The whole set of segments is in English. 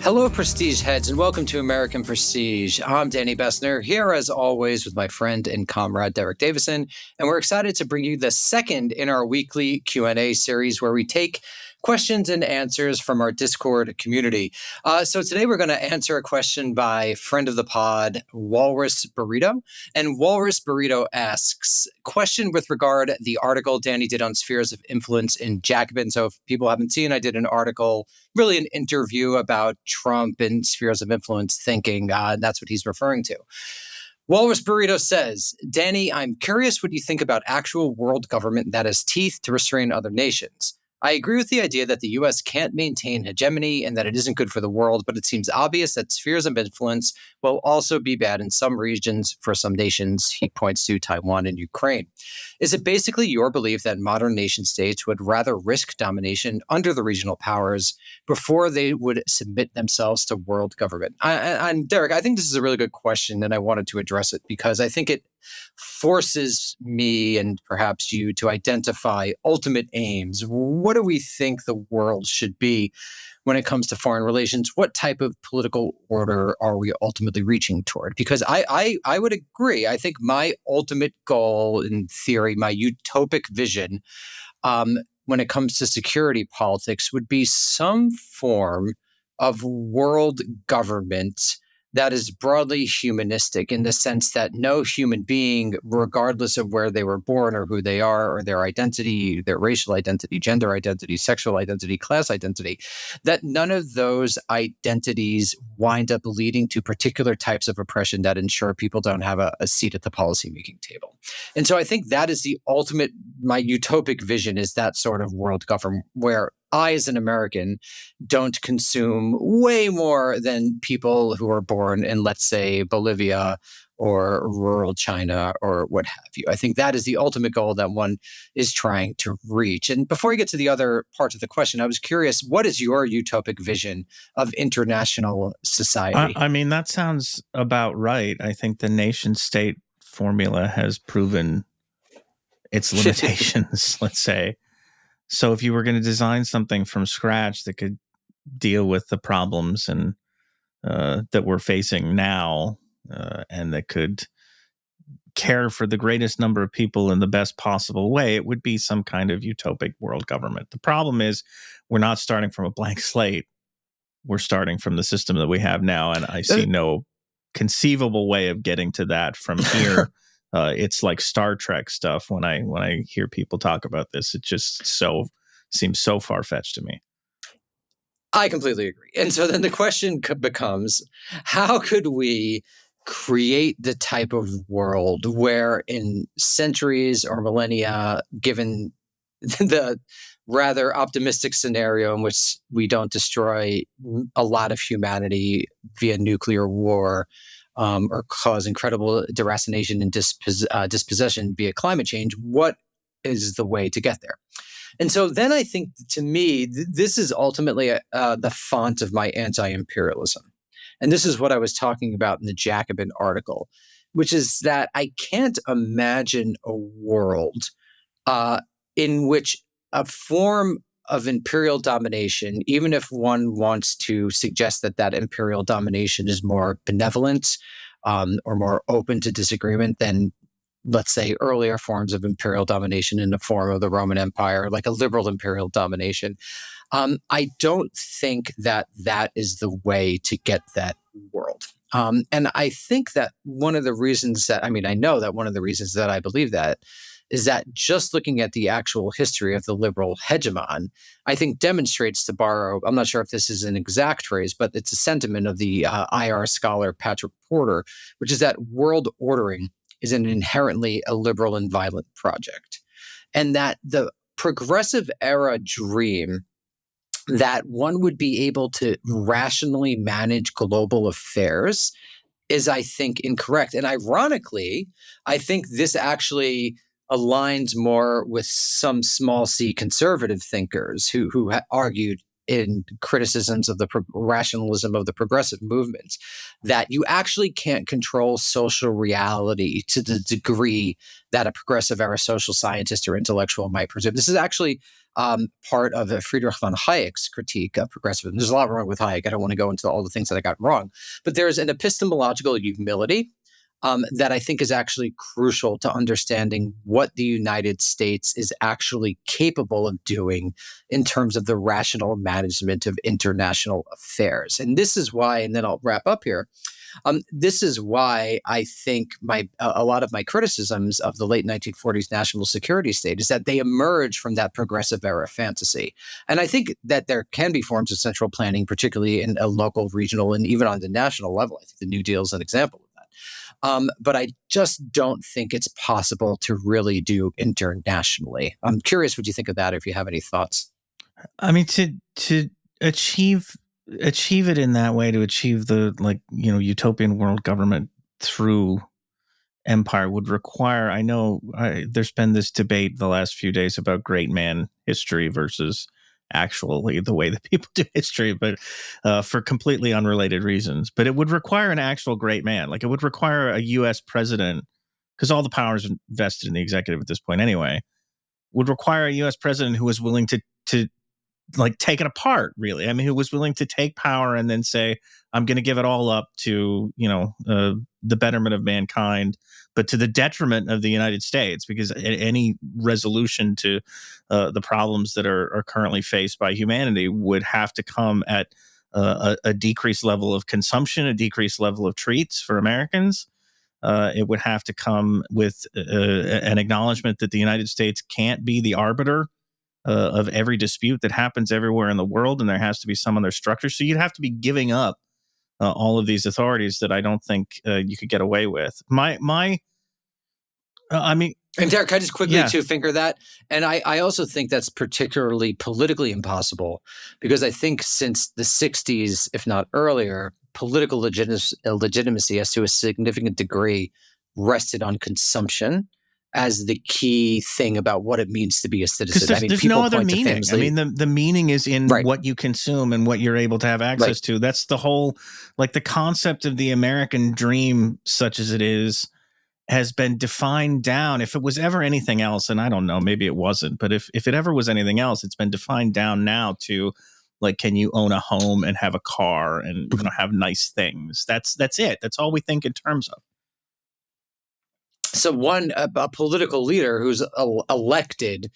Hello, Prestige heads, and welcome to American Prestige. I'm Danny Bessner, here as always with my friend and comrade Derek Davison, and we're excited to bring you the second in our weekly Q&A series where we take questions and answers from our Discord community. So today we're going to answer a question by friend of the pod, Walrus Burrito. And Walrus Burrito asks, question with regard to the article Danny did on spheres of influence in Jacobin. So if people haven't seen, I did an article, really an interview about Trump and spheres of influence thinking. That's what he's referring to. Walrus Burrito says, Danny, I'm curious what you think about actual world government that has teeth to restrain other nations. I agree with the idea that the U.S. can't maintain hegemony and that it isn't good for the world, but it seems obvious that spheres of influence will also be bad in some regions for some nations. He points to Taiwan and Ukraine. Is it basically your belief that modern nation states would rather risk domination under the regional powers before they would submit themselves to world government? And Derek, I think this is a really good question, and I wanted to address it because I think it forces me and perhaps you to identify ultimate aims. What do we think the world should be when it comes to foreign relations? What type of political order are we ultimately reaching toward? Because I would agree. I think my ultimate goal in theory, my utopic vision, when it comes to security politics would be some form of world government that is broadly humanistic in the sense that no human being, regardless of where they were born or who they are or their identity, their racial identity, gender identity, sexual identity, class identity, that none of those identities wind up leading to particular types of oppression that ensure people don't have a seat at the policymaking table. And so I think that is the ultimate, my utopic vision is that sort of world government where I, as an American, don't consume way more than people who are born in, let's say, Bolivia or rural China or what have you. I think that is the ultimate goal that one is trying to reach. And before we get to the other parts of the question, I was curious, what is your utopic vision of international society? I mean, that sounds about right. I think the nation state formula has proven its limitations, let's say. So if you were going to design something from scratch that could deal with the problems and that we're facing now, and that could care for the greatest number of people in the best possible way, it would be some kind of utopic world government. The problem is we're not starting from a blank slate. We're starting from the system that we have now, and I see no conceivable way of getting to that from here. It's like Star Trek stuff. When I hear people talk about this, it just seems so far-fetched to me. I completely agree. And so then the question becomes, how could we create the type of world where in centuries or millennia, given the rather optimistic scenario in which we don't destroy a lot of humanity via nuclear war, or cause incredible deracination and dispossession via climate change, what is the way to get there? And so then I think, to me, this is ultimately the font of my anti-imperialism. And this is what I was talking about in the Jacobin article, which is that I can't imagine a world in which a form of imperial domination, even if one wants to suggest that that imperial domination is more benevolent or more open to disagreement than, let's say, earlier forms of imperial domination in the form of the Roman Empire, like a liberal imperial domination. I don't think that that is the way to get that world. And I think that one of the reasons that, I know that one of the reasons that I believe that is that just looking at the actual history of the liberal hegemon, I think demonstrates, to borrow, I'm not sure if this is an exact phrase, but it's a sentiment of the IR scholar Patrick Porter, which is that world ordering is an inherently illiberal and violent project. And that the progressive era dream that one would be able to rationally manage global affairs is, I think, incorrect. And ironically, I think this actually aligns more with some small c conservative thinkers who argued in criticisms of the rationalism of the progressive movements, that you actually can't control social reality to the degree that a progressive era social scientist or intellectual might presume. This is actually part of Friedrich von Hayek's critique of progressivism. There's a lot wrong with Hayek. I don't want to go into all the things that I got wrong, but there's an epistemological humility that I think is actually crucial to understanding what the United States is actually capable of doing in terms of the rational management of international affairs. And this is why, and then I'll wrap up here. This is why I think a lot of my criticisms of the late 1940s national security state is that they emerge from that progressive era fantasy. And I think that there can be forms of central planning, particularly in a local, regional, and even on the national level. I think the New Deal is an example of that. But I just don't think it's possible to really do internationally. I'm curious what you think of that, if you have any thoughts. I mean, to achieve it in that way, to achieve the utopian world government through empire would require, I know there's been this debate the last few days about great man history versus actually the way that people do history, but for completely unrelated reasons. But it would require an actual great man. Like, it would require a U.S. president, because all the power is vested in the executive at this point anyway, would require a U.S. president who was willing to like take it apart, really. I mean, who was willing to take power and then say, I'm going to give it all up to, the betterment of mankind, but to the detriment of the United States, because any resolution to the problems that are currently faced by humanity would have to come at a decreased level of consumption, a decreased level of treats for Americans. It would have to come with an acknowledgement that the United States can't be the arbiter of every dispute that happens everywhere in the world, and there has to be some other structure. So you'd have to be giving up all of these authorities that I don't think you could get away with. And Derek, can I just quickly to finger that? And I also think that's particularly politically impossible, because I think since the 60s, if not earlier, political legitimacy has to a significant degree rested on consumption as the key thing about what it means to be a citizen. Because there's no other meaning. I mean, the meaning is in what you consume and what you're able to have access to. That's the whole, like, the concept of the American dream, such as it is, has been defined down. If it was ever anything else, and I don't know, maybe it wasn't, but if it ever was anything else, it's been defined down now to, like, can you own a home and have a car and have nice things? That's it. That's all we think in terms of. So a political leader who's elected,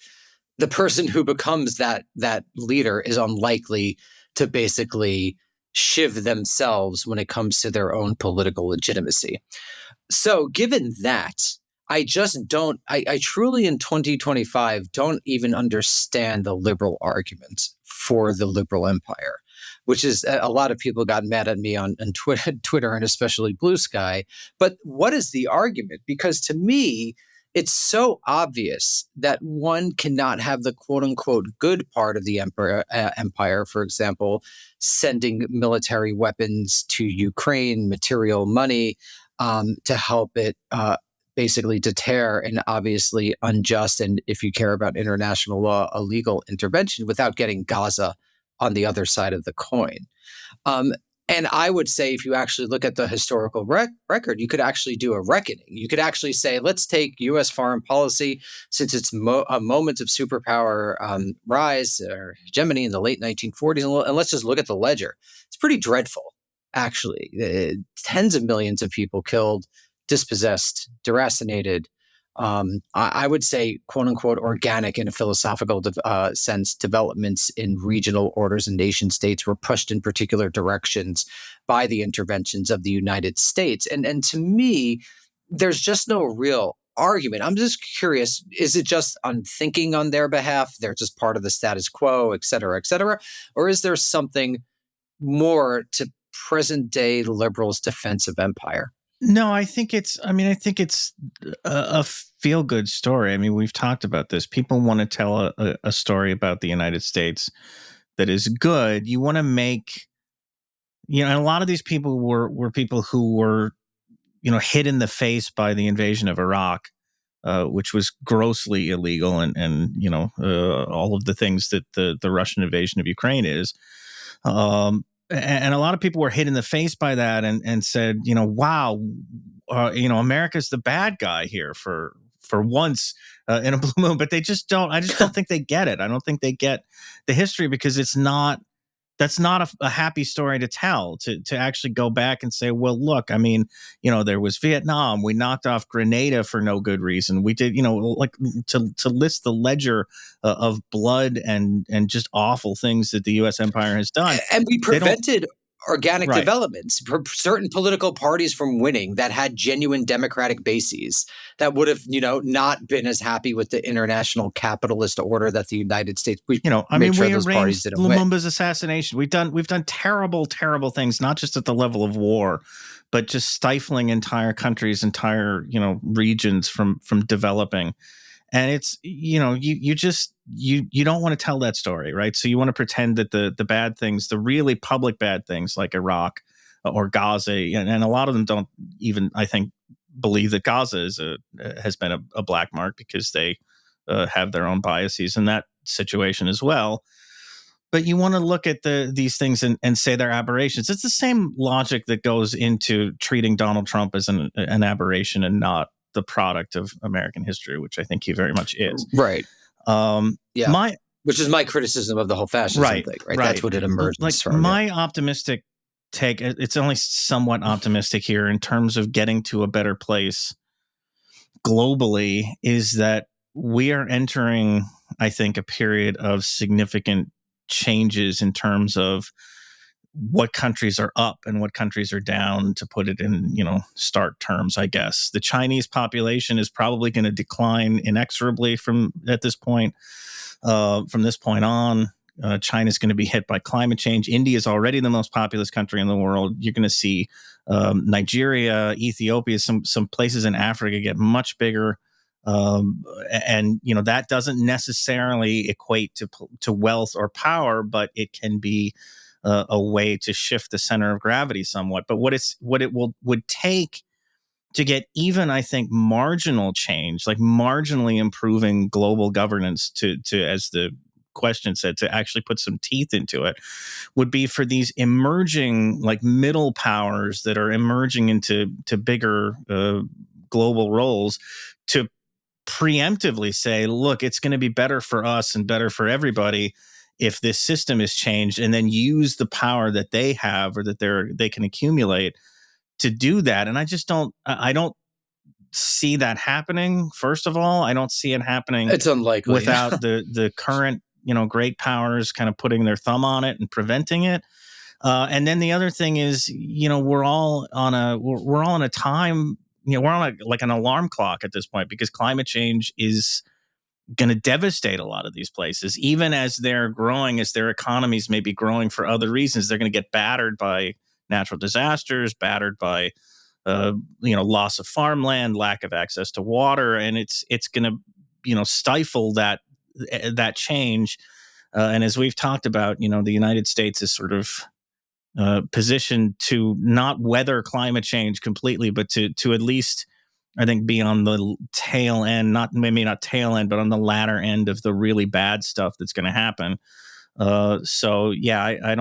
the person who becomes that leader is unlikely to basically shiv themselves when it comes to their own political legitimacy. So given that, I truly in 2025 don't even understand the liberal argument for the liberal empire, which is a lot of people got mad at me on Twitter and especially Blue Sky. But what is the argument? Because to me, it's so obvious that one cannot have the quote unquote good part of the empire, for example, sending military weapons to Ukraine, material money to help it basically deter an obviously unjust, and if you care about international law, illegal intervention, without getting Gaza on the other side of the coin. And I would say, if you actually look at the historical record, you could actually do a reckoning. You could actually say, let's take U.S. foreign policy since it's a moment of superpower rise or hegemony in the late 1940s, and let's just look at the ledger. It's pretty dreadful, actually. Tens of millions of people killed, dispossessed, deracinated. I would say, quote unquote, organic in a philosophical sense, developments in regional orders and nation states were pushed in particular directions by the interventions of the United States. And to me, there's just no real argument. I'm just curious, is it just unthinking on their behalf? They're just part of the status quo, et cetera, or is there something more to present day liberals' defense of empire? No, I think it's a feel-good story. I mean, we've talked about this. People want to tell a story about the United States that is good. You want to make, and a lot of these people were people who were, hit in the face by the invasion of Iraq which was grossly illegal, and all of the things that the Russian invasion of Ukraine is. And a lot of people were hit in the face by that and said, wow, America's the bad guy here for once in a blue moon. But I just don't think they get it. I don't think they get the history, because that's not a happy story to tell, to actually go back and say, well, look, I mean, there was Vietnam. We knocked off Grenada for no good reason. We did, like to list the ledger of blood and just awful things that the U.S. empire has done. And we prevented organic Right. developments for certain political parties from winning that had genuine democratic bases that would have, not been as happy with the international capitalist order that the United States. We arranged Lumumba's assassination. We've done terrible, terrible things, not just at the level of war, but just stifling entire countries, entire regions from developing. And it's, you don't want to tell that story, right? So you want to pretend that the bad things, the really public bad things like Iraq or Gaza, and a lot of them don't even, I think, believe that Gaza has been a black mark, because they have their own biases in that situation as well. But you want to look at these things and say they're aberrations. It's the same logic that goes into treating Donald Trump as an aberration and not the product of American history, which I think he very much is. Right. Yeah. Which is my criticism of the whole fascism thing, right? That's what it emerges from. My optimistic take, it's only somewhat optimistic here in terms of getting to a better place globally, is that we are entering, I think, a period of significant changes in terms of what countries are up and what countries are down, to put it in, stark terms, I guess. The Chinese population is probably going to decline inexorably from this point on. China's going to be hit by climate change. India is already the most populous country in the world. You're going to see Nigeria, Ethiopia, some places in Africa get much bigger. And that doesn't necessarily equate to wealth or power, but it can be a way to shift the center of gravity somewhat. But what it would take to get even, I think, marginal change, like marginally improving global governance to as the question said, to actually put some teeth into it, would be for these emerging, like, middle powers that are emerging into bigger global roles to preemptively say, look, it's going to be better for us and better for everybody if this system is changed, and then use the power that they have or that they can accumulate to do that. And I don't see that happening. First of all, I don't see it happening. It's unlikely without the current, great powers kind of putting their thumb on it and preventing it. And then the other thing is, we're all on a time, we're on an alarm clock at this point, because climate change is going to devastate a lot of these places, even as they're growing, as their economies may be growing for other reasons. They're going to get battered by natural disasters, battered by loss of farmland, lack of access to water, and it's going to stifle that change. And as we've talked about, the United States is sort of positioned to not weather climate change completely, but to at least, I think, be on the tail end, maybe not tail end, but on the latter end of the really bad stuff that's going to happen. So yeah, I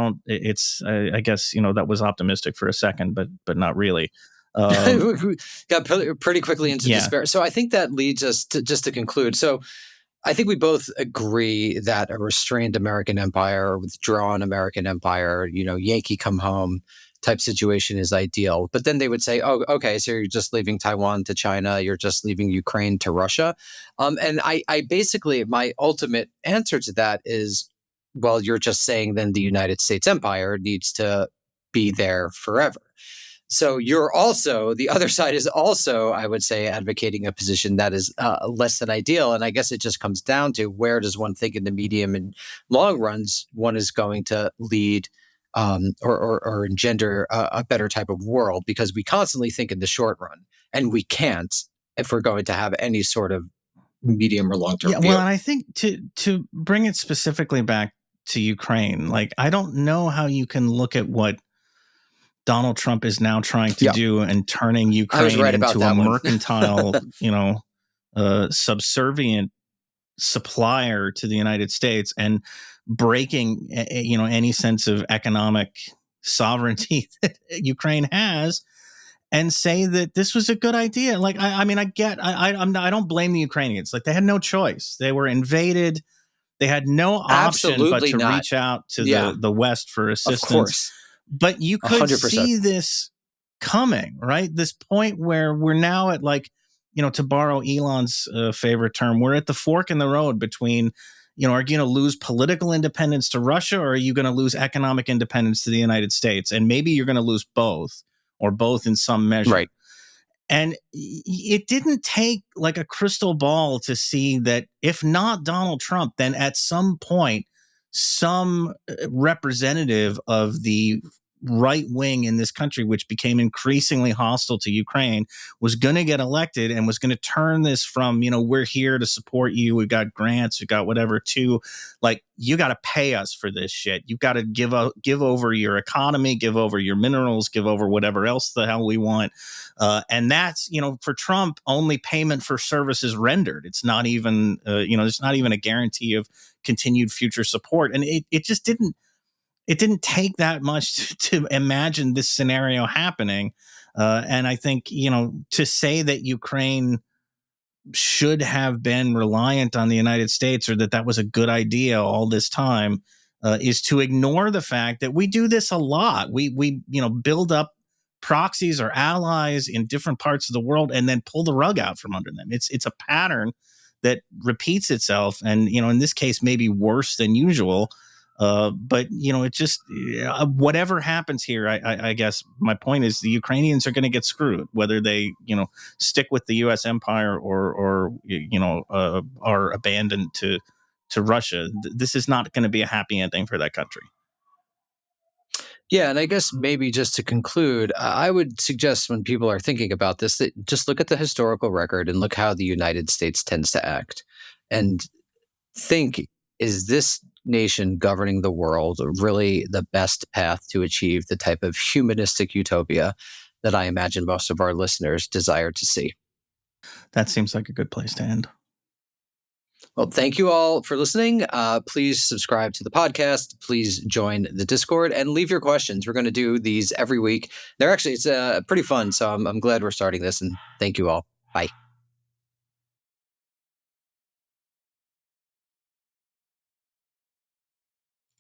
guess, that was optimistic for a second, but not really. We got pretty quickly into despair. So I think that leads us to, just to conclude. So I think we both agree that a restrained American empire, or withdrawn American empire, Yankee come home type situation is ideal. But then they would say, oh, okay, so you're just leaving Taiwan to China, you're just leaving Ukraine to Russia. And I basically, my ultimate answer to that is, well, you're just saying then the United States empire needs to be there forever. So you're also, the other side is also, I would say, advocating a position that is less than ideal. And I guess it just comes down to, where does one think in the medium and long runs one is going to lead or engender a better type of world? Because we constantly think in the short run, and we can't if we're going to have any sort of medium or long term view. Well, and I think to bring it specifically back to Ukraine, like, I don't know how you can look at what Donald Trump is now trying to do and turning Ukraine into a mercantile, subservient supplier to the United States and breaking, any sense of economic sovereignty that Ukraine has, and say that this was a good idea. Like, I don't blame the Ukrainians. Like, they had no choice. They were invaded. They had no option but Absolutely to not. reach out to Yeah, the West for of assistance. course. But you could 100%. see this coming, right? This point where we're now at, like, to borrow Elon's favorite term, we're at the fork in the road between, are you going to lose political independence to Russia, or are you going to lose economic independence to the United States? And maybe you're going to lose both, or both in some measure. Right. And it didn't take like a crystal ball to see that if not Donald Trump, then at some point, some representative of the right wing in this country, which became increasingly hostile to Ukraine, was going to get elected and was going to turn this from, we're here to support you, we've got grants, we've got whatever, to like, you got to pay us for this shit. You've got to give over your economy, give over your minerals, give over whatever else the hell we want. And that's, for Trump, only payment for services rendered. It's not even, there's not even a guarantee of continued future support. And it just didn't take that much to imagine this scenario happening. And I think, to say that Ukraine should have been reliant on the United States, or that was a good idea all this time, is to ignore the fact that we do this a lot. We build up proxies or allies in different parts of the world and then pull the rug out from under them. It's a pattern that repeats itself, and in this case maybe worse than usual. But it just, whatever happens here, I guess my point is the Ukrainians are going to get screwed, whether they stick with the U.S. empire or are abandoned to Russia. This is not going to be a happy ending for that country. Yeah, and I guess maybe just to conclude, I would suggest when people are thinking about this, that just look at the historical record and look how the United States tends to act, and think, is this nation governing the world really the best path to achieve the type of humanistic utopia that I imagine most of our listeners desire to see? That seems like a good place to end. Well, thank you all for listening. Please subscribe to the podcast. Please join the Discord and leave your questions. We're going to do these every week. It's pretty fun. So I'm glad we're starting this, and thank you all. Bye.